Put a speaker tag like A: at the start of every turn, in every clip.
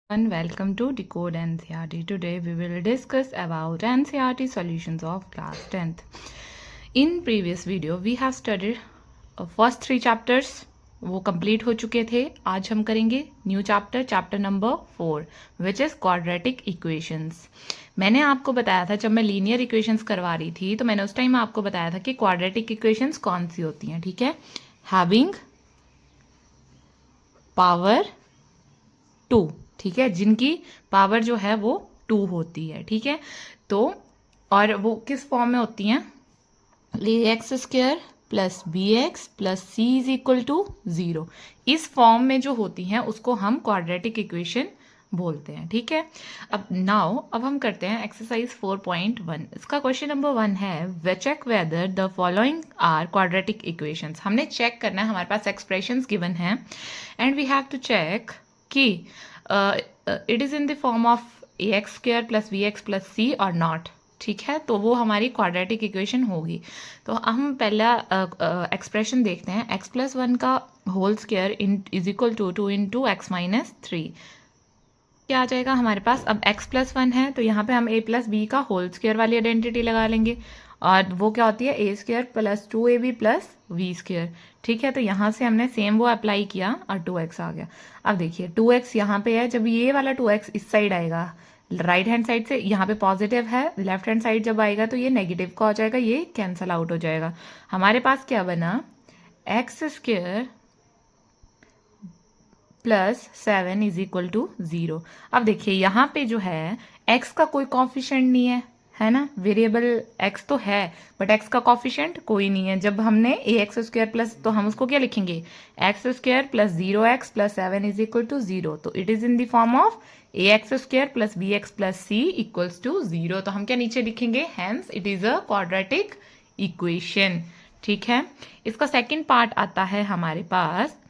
A: And welcome to Decode NCERT. Today we will discuss about NCERT solutions of class 10th. In previous video we have studied first 3 chapters, वो complete हो चुके थे. आज हम करेंगे new chapter number 4 which is quadratic equations. मैंने आपको बताया था जब मैं लीनियर इक्वेशंस करवा रही थी तो मैंने उस टाइम आपको बताया था कि क्वाड्रेटिक इक्वेशंस कौन सी होती हैं. ठीक है, हैविंग पावर 2, ठीक है, जिनकी पावर जो है वो 2 होती है. ठीक है, तो और वो किस फॉर्म में होती हैं? X square plus b x plus c is equal to 0. इस फॉर्म में जो होती हैं उसको हम क्वाड्रेटिक इक्वेशन बोलते हैं. ठीक है, अब हम करते हैं एक्सरसाइज 4.1. इसका क्वेश्चन नंबर 1 है we check whether the following are quadratic equations. हमने चेक करना है, हमारे पास एक्सप्रेशंस गिवन हैं and we have to check कि it is in the form of a x square plus b x plus c और नॉट. ठीक है, तो वो हमारी क्वाड्रेटिक इक्वेशन होगी. तो हम पहला एक्सप्रेशन देखते हैं. एक्स प्लस 1 का whole square is equal to 2 into x minus 3. क्या आ जाएगा हमारे पास? अब x प्लस 1 है तो यहाँ पे हम a प्लस बी का होल स्क्वायर वाली आइडेंटिटी लगा लेंगे और वो क्या होती है a square plus 2ab plus v square. ठीक है, तो यहाँ से हमने सेम वो अप्लाई किया और 2x आ गया. अब देखिए 2x यहाँ पे है, जब ये वाला 2x इस साइड आएगा राइट हैंड साइड से, यहाँ पे पॉजिटिव है, लेफ्ट हैंड साइड जब आएगा तो ये नेगेटिव का हो जाएगा, ये कैंसल आउट हो जाएगा. हमारे पास क्या बना? X square plus 7 is equal to 0. अब देखिए यहाँ पे जो है x का कोई कॉफिशेंट नहीं है ना, वेरिएबल x तो है बट x का कॉफिशेंट कोई नहीं है. जब हमने ए एक्स स्क्वायर प्लस, तो हम उसको क्या लिखेंगे? X square plus 0x plus 7 is equal to 0. तो it is in the form of a x square plus b x plus c equals to 0. तो हम क्या नीचे लिखेंगे? Hence it is a quadratic equation. ठीक है, इसका सेकेंड पार्ट आता है हमारे पास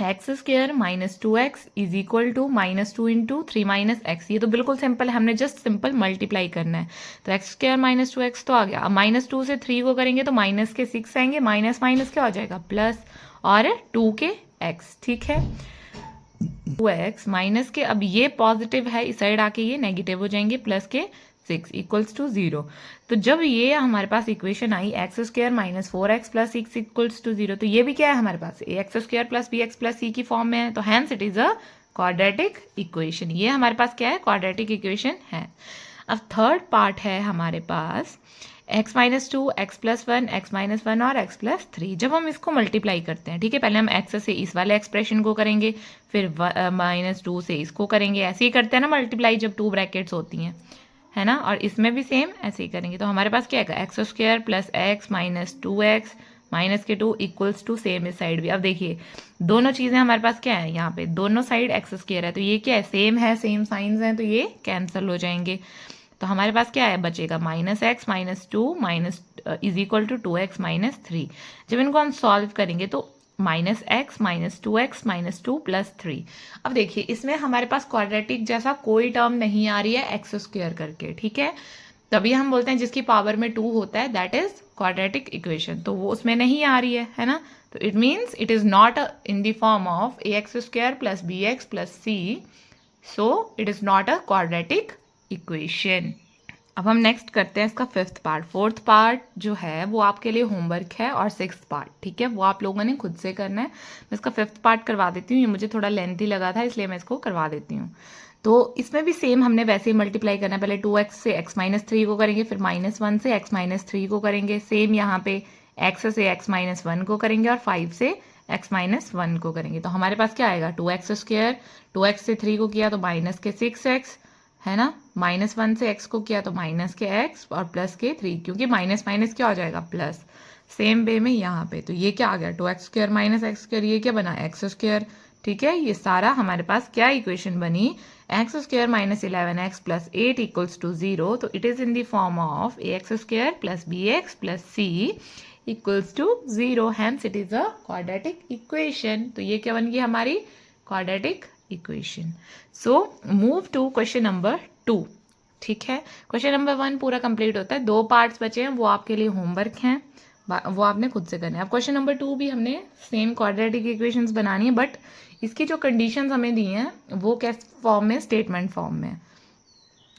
A: x square minus 2x is equal to minus 2 into 3 minus x. ये तो बिल्कुल सिंपल है, हमने जस्ट सिंपल मल्टीप्लाई करना है. तो एक्स स्क्वायर माइनस 2x तो आ गया. अब माइनस 2 से 3 को करेंगे तो माइनस के 6 आएंगे, माइनस माइनस क्या हो जाएगा? प्लस, और 2 के x. ठीक है, 2x माइनस के, अब ये पॉजिटिव है इस साइड आके ये नेगेटिव हो जाएंगे, प्लस के 6 इक्वल्स टू 0. तो जब ये हमारे पास इक्वेशन आई x square minus 4x plus 6 equals to 0, तो ये भी क्या है हमारे पास? A x square plus b x plus c की फॉर्म में है. तो hence it is a quadratic equation. ये हमारे पास क्या है? क्वाड्रेटिक इक्वेशन है. अब थर्ड पार्ट है हमारे पास x minus 2, x plus 1, x minus 1 और x प्लस 3. जब हम इसको मल्टीप्लाई करते हैं, ठीक है, पहले हम x से इस वाले एक्सप्रेशन को करेंगे, फिर माइनस 2 से इसको करेंगे, ऐसे ही करते हैं ना मल्टीप्लाई जब 2 ब्रैकेट्स होती हैं, है ना. और इसमें भी सेम ऐसे ही करेंगे. तो हमारे पास क्या है? X square plus x minus 2x minus के 2 इक्वल्स टू सेम इस साइड भी. अब देखिए दोनों चीज़ें हमारे पास क्या है? यहाँ पे दोनों साइड एक्स स्क्वायर है तो ये क्या है? सेम है, सेम साइंस हैं, तो ये कैंसिल हो जाएंगे. तो हमारे पास क्या है? बचेगा minus x minus 2 minus is equal to 2x minus 3. जब इनको हम सॉल्व करेंगे तो minus x minus 2x minus 2 plus 3. अब देखिए इसमें हमारे पास क्वाड्रेटिक जैसा कोई टर्म नहीं आ रही है एक्स स्क्वायर करके. ठीक है, तभी हम बोलते हैं जिसकी पावर में 2 होता है दैट इज क्वाड्रेटिक इक्वेशन. तो वो उसमें नहीं आ रही है ना. तो it means it is not in the form of a x square plus b x plus c. So it is not a quadratic equation. अब हम नेक्स्ट करते हैं इसका फिफ्थ पार्ट. फोर्थ पार्ट जो है वो आपके लिए होमवर्क है और सिक्स्थ पार्ट, ठीक है, वो आप लोगों ने खुद से करना है. मैं इसका फिफ्थ पार्ट करवा देती हूँ, ये मुझे थोड़ा लेंथी लगा था इसलिए मैं इसको करवा देती हूँ. तो इसमें भी सेम हमने वैसे ही मल्टीप्लाई करना है. पहले 2x से x माइनस 3 को करेंगे, फिर माइनस 1 से x माइनस 3 को करेंगे. सेम यहाँ पे x से x माइनस 1 को करेंगे और 5 से x माइनस 1 को करेंगे. तो हमारे पास क्या आएगा? 2x स्क्वायर, 2x से 3 को किया तो माइनस के 6x, है ना, माइनस 1 से x को किया तो माइनस के x और प्लस के 3, क्योंकि माइनस माइनस क्या हो जाएगा? प्लस. सेम वे में यहाँ पे तो ये क्या आ गया? 2x square minus x square, ये क्या बना? X square. ठीक है, ये सारा हमारे पास क्या इक्वेशन बनी? X square minus 11x plus 8 equals to 0. तो it is in the form of a x square plus b x plus c equals to 0. Hence it is a quadratic equation. तो ये क्या बन गई हमारी? Quadratic equation. So move to question number 2. ठीक है, question number 1 पूरा complete होता है. 2 पार्ट्स बचे हैं, वो आपके लिए होमवर्क हैं, वो आपने खुद से करना है. अब क्वेश्चन नंबर 2 भी हमने सेम क्वाड्रेटिक इक्वेशंस बनानी है, बट इसकी जो कंडीशंस हमें दी हैं वो कैस फॉर्म में, स्टेटमेंट फॉर्म में।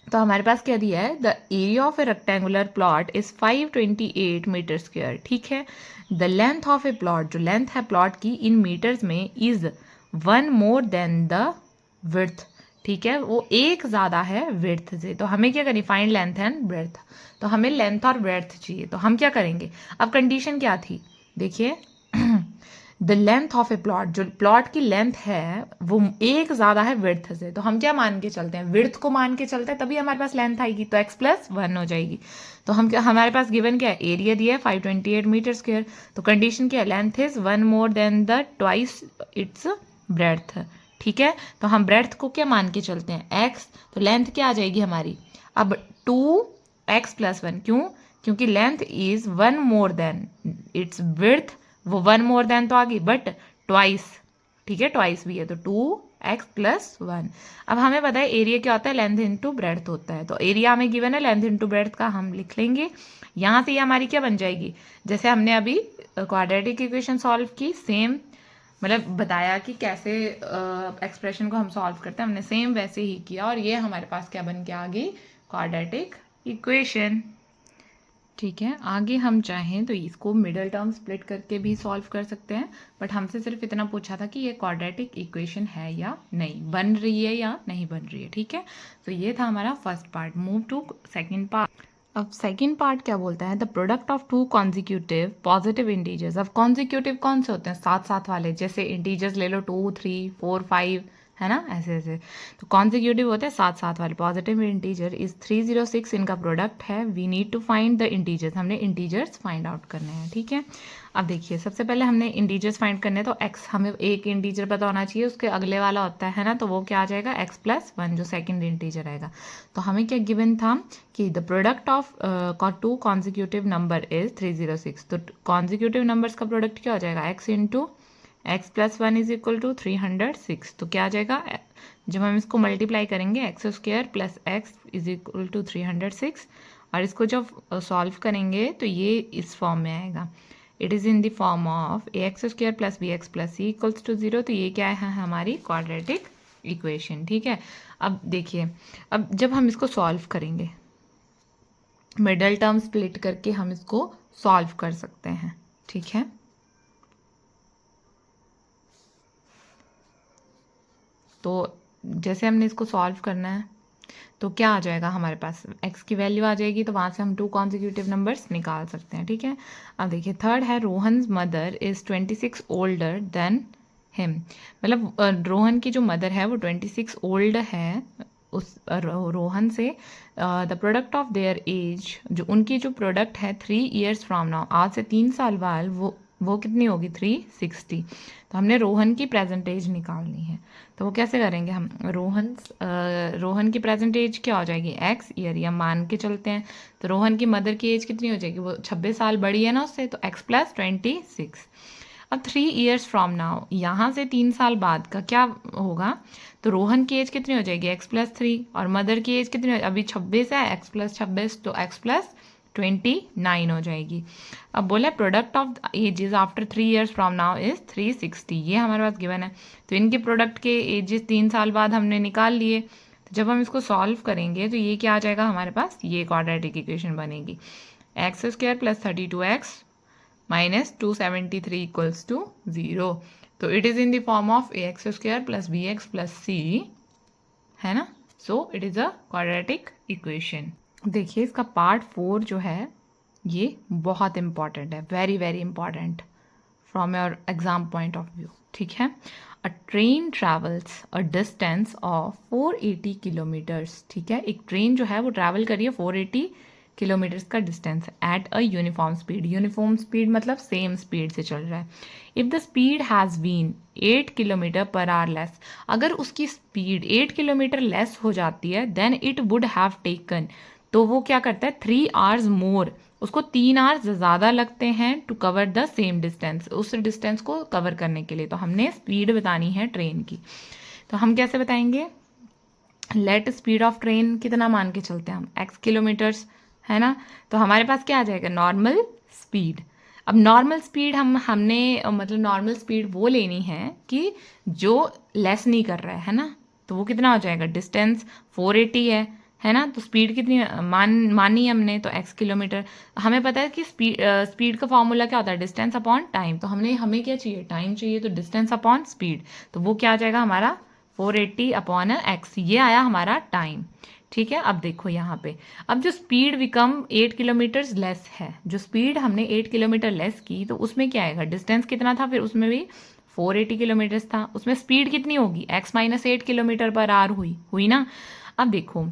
A: तो हमारे पास क्या दिया है, the area of a rectangular plot is 528 metre square, ठीक है। The length of a plot, जो लेंथ है प्लॉट की इन मीटर्स में, is 1 more than the width, ठीक है, वो एक ज़्यादा है विड्थ से। तो हमें क्या करनी, फाइंड लेंथ एंड ब्रेड्थ, तो हमें लेंथ और ब्रेड्थ चाहिए। तो हम क्या करेंगे, अब कंडीशन क्या थी, देखिए the length of a plot, जो प्लॉट की लेंथ है वो एक ज़्यादा है विड्थ से। तो हम क्या मान के चलते हैं, विड्थ को मान के चलते हैं, तभी हमारे पास लेंथ आएगी, तो x+1 हो जाएगी। तो हम क्या, हमारे पास गिवन क्या है, एरिया दिया है 528 मीटर स्क्वायर, तो कंडीशन क्या है, length is 1 more than the twice its breadth, ठीक है। तो हम ब्रेड्थ को क्या मान के चलते हैं, x, तो लेंथ क्या आ जाएगी हमारी, अब 2x+1, क्योंकि length is 1 more then it's width, वो 1 मोर देन तो आ गई, बट ट्वाइस, ठीक है, ट्वाइस भी है, तो 2x+1। अब हमें पता है एरिया क्या होता है, लेंथ इंटू ब्रेड्थ होता है, तो एरिया हमें गिवन है, लेंथ इंटू ब्रेड्थ का हम लिख लेंगे। यहाँ से ये हमारी क्या बन जाएगी, जैसे हमने अभी क्वाड्रेटिक इक्वेशन सॉल्व की, सेम मतलब बताया कि कैसे एक्सप्रेशन को हम सॉल्व करते हैं, हमने सेम वैसे ही किया, और ये हमारे पास क्या बन के आ गई, क्वाड्रेटिक इक्वेशन, ठीक है। आगे हम चाहें तो इसको मिडल टर्म स्प्लिट करके भी सॉल्व कर सकते हैं, बट हमसे सिर्फ इतना पूछा था कि ये क्वाड्रेटिक इक्वेशन है या नहीं, बन रही है या नहीं बन रही है, ठीक है। तो ये था हमारा first part. Move to second part. अब सेकंड पार्ट क्या बोलता है, the product of 2 consecutive positive integers. अब कॉन्जिक्यूटिव कौन से होते हैं, साथ साथ वाले, जैसे इंटीजर्स ले लो 2, 3, 4, 5, है ना, ऐसे ऐसे। तो कॉन्जिक्यूटिव होते हैं साथ साथ वाले पॉजिटिव इंटीजर, इज 306 इनका प्रोडक्ट है। We need to find the integers, हमने इंटीजर्स फाइंड आउट करने हैं, ठीक है। अब देखिए सबसे पहले हमने इंटीजर्स फाइंड करने हैं, तो x हमें एक इंटीजर पता होना चाहिए, उसके अगले वाला होता है ना, तो वो क्या आ जाएगा, x+1, जो सेकंड इंटीजर आएगा। तो हमें क्या गिवन था कि the product of 2 consecutive number is 306, तो कॉन्जिक्यूटिव नंबर्स का प्रोडक्ट क्या हो जाएगा, x into x+1 is equal to 306। तो क्या आ जाएगा, जब हम इसको मल्टीप्लाई करेंगे x² plus x is equal to 306, और इसको जब सॉल्व करेंगे तो ये इस फॉर्म में आएगा, it is in the form of ax² plus bx plus c equals to 0। तो ये क्या है, हमारी क्वाड्रेटिक इक्वेशन, ठीक है। अब देखिए, अब जब हम इसको सॉल्व करेंगे, मिडल टर्म स्प्लिट करके हम इसको सॉल्व कर सकते हैं, ठीक है। तो जैसे हमने इसको सॉल्व करना है, तो क्या आ जाएगा हमारे पास, x की वैल्यू आ जाएगी, तो वहाँ से हम 2 कॉन्जिक्यूटिव नंबर्स निकाल सकते हैं, ठीक है। अब देखिए थर्ड है, Rohan's mother is 26 older than him, मतलब रोहन की जो मदर है वो 26 ओल्ड है उस रोहन से। The product of their age, जो उनकी जो प्रोडक्ट है 3 ईयर्स फ्रॉम नाउ, आज से 3 साल बाद वो कितनी होगी, 360। तो हमने रोहन की प्रेजेंट एज निकालनी है, तो वो कैसे करेंगे हम, रोहन की प्रेजेंट एज क्या हो जाएगी, x ईयर, या मान के चलते हैं। तो रोहन की मदर की एज कितनी हो जाएगी, वो 26 साल बड़ी है ना उससे, तो x+26। अब 3 ईयर्स फ्रॉम नाउ, यहाँ से 3 साल बाद का क्या होगा, तो रोहन की एज कितनी हो जाएगी, x+3, और मदर की एज कितनी हो, अभी 26 है, x+26, तो x+29 हो जाएगी। अब बोला product of ages after 3 years from now is 360, ये हमारे पास गिवन है। तो इनके प्रोडक्ट के एजेस 3 साल बाद हमने निकाल लिए, तो जब हम इसको सॉल्व करेंगे तो ये क्या आ जाएगा हमारे पास, ये क्वाड्रेटिक इक्वेशन बनेगी, x² plus 32x minus 273 equals to 0। तो it is in the form of ax² plus bx plus c, है ना। So it is a quadratic equation. देखिए इसका पार्ट 4 जो है ये बहुत इंपॉर्टेंट है, very very important from your exam point of view, ठीक है। अ train travels a distance of 480 kilometres, ठीक है। एक ट्रेन जो है वो ट्रैवल कर रही है 480 किलोमीटर्स का distance at a uniform speed, uniform speed मतलब सेम स्पीड से चल रहा है। If the speed has been 8 kilometre per hour less, अगर उसकी स्पीड 8 किलोमीटर लेस हो जाती है, then it would have taken, तो वो क्या करता है 3 आवर्स मोर, उसको 3 आवर्स ज़्यादा लगते हैं to cover the same distance, उस डिस्टेंस को कवर करने के लिए। तो हमने स्पीड बतानी है ट्रेन की, तो हम कैसे बताएंगे, लेट स्पीड ऑफ ट्रेन कितना मान के चलते हैं हम, x किलोमीटर्स, है ना। तो हमारे पास क्या आ जाएगा, नॉर्मल स्पीड। अब नॉर्मल स्पीड हमने मतलब नॉर्मल स्पीड वो लेनी है कि जो लेस नहीं कर रहा है ना, तो वो कितना हो जाएगा, डिस्टेंस 480 है ना, तो स्पीड कितनी मानी हमने, तो x किलोमीटर। हमें पता है कि स्पीड का फॉर्मूला क्या होता है, डिस्टेंस अपॉन टाइम, तो हमें क्या चाहिए, टाइम चाहिए, तो डिस्टेंस अपॉन स्पीड, तो वो क्या आ जाएगा हमारा 480 अपॉन x, ये आया हमारा टाइम। ठीक है, अब देखो यहाँ पे, अब जो स्पीड बिकम 8 किलोमीटर लेस है, जो स्पीड हमने 8 किलोमीटर लेस की, तो उसमें क्या आएगा, डिस्टेंस कितना था, फिर उसमें भी 480 किलोमीटर्स था, उसमें स्पीड कितनी होगी, x माइनस 8 किलोमीटर पर आर हुई ना। अब देखो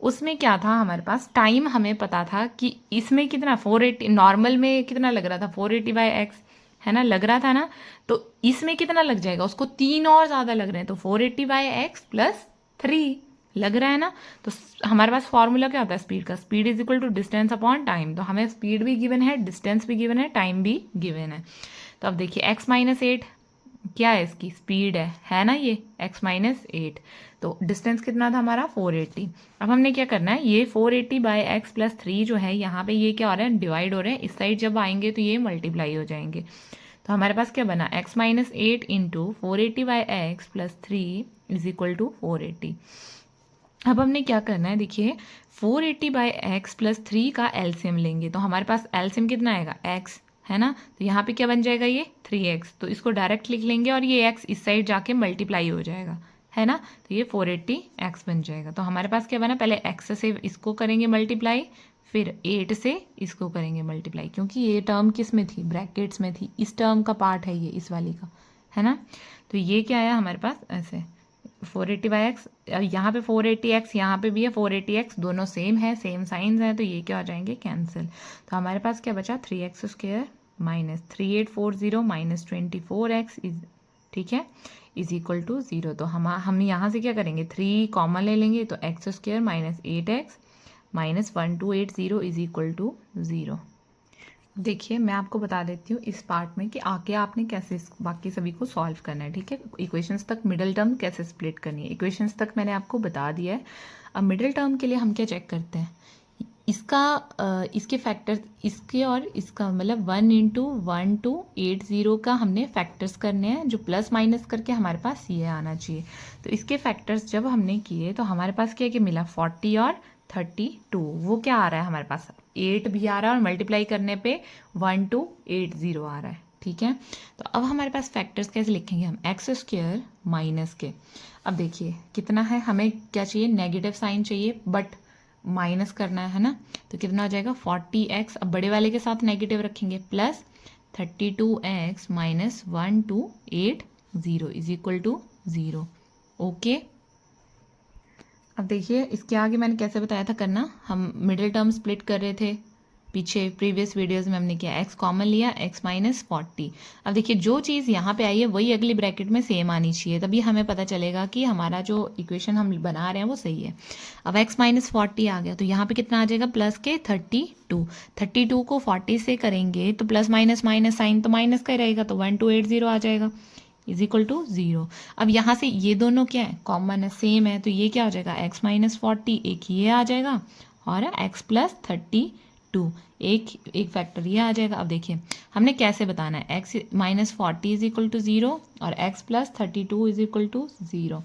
A: उसमें क्या था, हमारे पास टाइम हमें पता था कि इसमें कितना 480, नॉर्मल में कितना लग रहा था 480 बाई एक्स, है ना, लग रहा था ना, तो इसमें कितना लग जाएगा, उसको 3 और ज़्यादा लग रहे हैं, तो 480 बाई एक्स प्लस 3 लग रहा है ना। तो हमारे पास फॉर्मूला क्या होता है स्पीड का, speed is equal to distance upon time, तो हमें स्पीड भी गिवन है, डिस्टेंस भी गिवन है, टाइम भी गिवन है। तो अब देखिए x माइनस 8 क्या है, इसकी स्पीड है ना, ये x माइनस 8, तो डिस्टेंस कितना था हमारा 480। अब हमने क्या करना है, ये 480 बाई एक्स प्लस 3 जो है यहाँ पे, ये क्या हो रहा है, डिवाइड हो रहे हैं, इस साइड जब आएंगे तो ये मल्टीप्लाई हो जाएंगे, तो हमारे पास क्या बना, x minus 8 into 480 by x plus 3 is equal to 480। अब हमने क्या करना है, देखिए 480 बाई एक्स प्लस 3 का एलसीएम लेंगे, तो हमारे पास एलसीएम कितना आएगा, x है ना, तो यहाँ पे क्या बन जाएगा, ये 3x, तो इसको डायरेक्ट लिख लेंगे और ये x इस साइड जाके मल्टीप्लाई हो जाएगा, है ना, तो ये 480x बन जाएगा। तो हमारे पास क्या बना, पहले x से इसको करेंगे मल्टीप्लाई, फिर 8 से इसको करेंगे मल्टीप्लाई, क्योंकि ये टर्म किस में थी, ब्रैकेट्स में थी, इस टर्म का पार्ट है ये, इस वाली का, है ना। तो ये क्या आया हमारे पास ऐसे 480 बाई एक्स, यहाँ पे 480x, यहाँ पे भी है 480x, दोनों सेम है, सेम साइंस है, तो ये क्या हो जाएंगे, कैंसिल। तो हमारे पास क्या बचा, 3x square minus 3840 minus 24x is, ठीक है, इज इक्वल टू 0। तो हम यहाँ से क्या करेंगे, 3 कॉमन ले लेंगे, तो x square minus 8x minus 1280 is equal to 0। देखिए मैं आपको बता देती हूँ इस पार्ट में कि आगे आपने कैसे बाकी सभी को सॉल्व करना है, ठीक है। इक्वेशंस तक मिडिल टर्म कैसे स्प्लिट करनी है, इक्वेशंस तक मैंने आपको बता दिया है। अब मिडिल टर्म के लिए हम क्या चेक करते हैं, इसके फैक्टर्स, इसके और इसका मतलब 1 इंटू 1 टू 80 का हमने फैक्टर्स करने हैं, जो प्लस माइनस करके हमारे पास ये आना चाहिए। तो इसके फैक्टर्स जब हमने किए तो हमारे पास क्या क्या मिला, 40 और 32, वो क्या आ रहा है हमारे पास, 8 भी आ रहा है और मल्टीप्लाई करने पे 1280 आ रहा है, ठीक है। तो अब हमारे पास फैक्टर्स कैसे लिखेंगे हम, एक्स स्क्वायर माइनस के, अब देखिए कितना है, हमें क्या चाहिए, नेगेटिव साइन चाहिए, बट माइनस करना है ना, तो कितना हो जाएगा 40x, अब बड़े वाले के साथ नेगेटिव रखेंगे, plus 32x minus 1280 is equal to 0। Okay, अब देखिए इसके आगे मैंने कैसे बताया था करना, हम मिडिल टर्म स्प्लिट कर रहे थे, पीछे प्रीवियस वीडियोस में हमने किया, x कॉमन लिया, x माइनस 40। अब देखिए जो चीज़ यहाँ पे आई है वही अगली ब्रैकेट में सेम आनी चाहिए, तभी हमें पता चलेगा कि हमारा जो इक्वेशन हम बना रहे हैं वो सही है। अब x माइनस 40 आ गया, तो यहाँ पे कितना आ जाएगा, प्लस के 32 को 40 से करेंगे तो प्लस माइनस माइनस साइन तो माइनस का ही रहेगा, तो 1280 आ जाएगा इज इक्वल टू 0। अब यहाँ से ये दोनों क्या है, कॉमन है, सेम है, तो ये क्या हो जाएगा, x माइनस 40, एक ये आ जाएगा, और x प्लस 32, एक फैक्टर ये आ जाएगा। अब देखिए हमने कैसे बताना है, x minus 40 is equal to 0 और x plus 32 is equal to 0।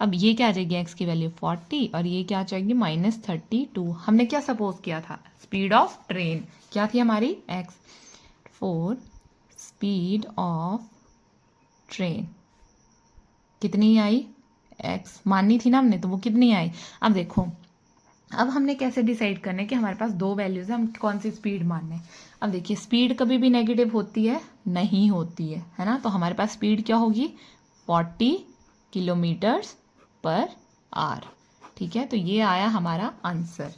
A: अब ये क्या आ जाएगी, x की वैल्यू 40 और ये क्या आ जाएगी माइनस 32। हमने क्या सपोज किया था, स्पीड ऑफ ट्रेन क्या थी हमारी, x, 4 स्पीड ऑफ ट्रेन कितनी आई, x माननी थी ना हमने, तो वो कितनी आई। अब देखो अब हमने कैसे डिसाइड करना है कि हमारे पास दो वैल्यूज है, हम कौन सी स्पीड मानने। अब देखिए स्पीड कभी भी नेगेटिव होती है, नहीं होती है ना, तो हमारे पास स्पीड क्या होगी, 40 किलोमीटर्स पर आवर, ठीक है। तो ये आया हमारा आंसर।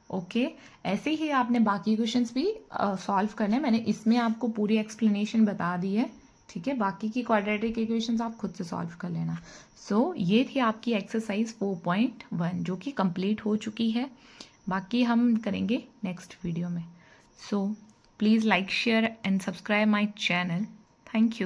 A: ओके, ऐसे ही आपने बाकी क्वेश्चंस भी सॉल्व करने, मैंने इसमें आपको पूरी एक्सप्लेनेशन बता दी है, ठीक है। बाकी की क्वाड्रेटिक इक्वेशंस आप खुद से सॉल्व कर लेना। सो ये थी आपकी एक्सरसाइज 4.1 जो कि कंप्लीट हो चुकी है, बाकी हम करेंगे नेक्स्ट वीडियो में। So please like share and subscribe my channel. Thank you.